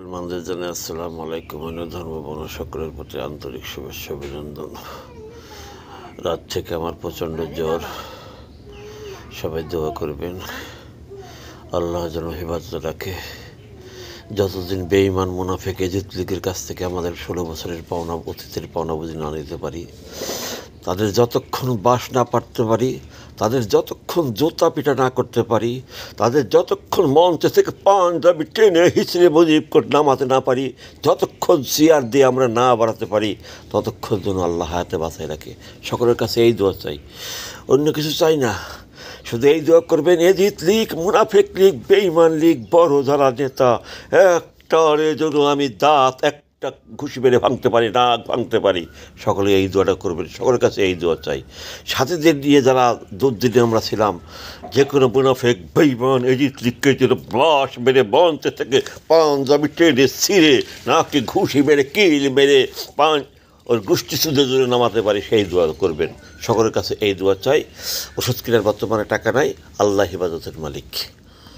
মুসলমানদের জন্য আসসালামু আলাইকুম। অন্য ধর্মবর্ণ সকলের প্রতি আন্তরিক শুভেচ্ছা অভিনন্দন। রাত থেকে আমার প্রচণ্ড জ্বর, সবাই দোয়া করবেন আল্লাহ যেন হেফাজত রাখে। যতদিন বেঈমান মুনাফিক এজিদ লীগের কাছ থেকে আমাদের 16 বছরের পাওনা অতীতের পাওনা বুঝি না নিতে পারি, তাদের যতক্ষণ বাস না পাঠতে পারি, তাদের যতক্ষণ জুতা পিটা না করতে পারি, তাদের যতক্ষণ মঞ্চ থেকে পাঞ্জাবি টেনে হিচড়ে মুজিব করে নামাতে না পারি, যতক্ষণ চেয়ার দিয়ে আমরা না বাড়াতে পারি, ততক্ষণ যেন আল্লাহ হায়াতে বাঁচায় রাখে। সকলের কাছে এই দোয়া চাই, অন্য কিছু চাই না। শুধু এই দোয়া করবেন, এজিদ লীগ, মুনাফিক লীগ, বেঈমান লীগ, বড় যারা নেতা, একটারে যেন আমি দাঁত একটা ঘুষি মেরে ভাঙতে পারি, নাক ভাঙতে পারি। সকলে এই দোয়াটা করবেন, সকলের কাছে এই দোয়া চাই। সাথীদের নিয়ে যারা দুর্দিনে আমরা ছিলাম, যে কোনো মুনাফিক বেঈমান এজিদ লীগকে যেন বাঁশ মেরে মঞ্চ থেকে পাঞ্জাবি টেনে ছিঁড়ে নাকে ঘুষি মেরে কিল মেরে ওর গোষ্ঠী সুদের জন্য নামাতে পারি, সেই দোয়া করবেন। সকলের কাছে এই দোয়া চাই। ওষুধ কেনার বর্তমানে টাকা নাই, আল্লাহ হেফাজতের মালিক।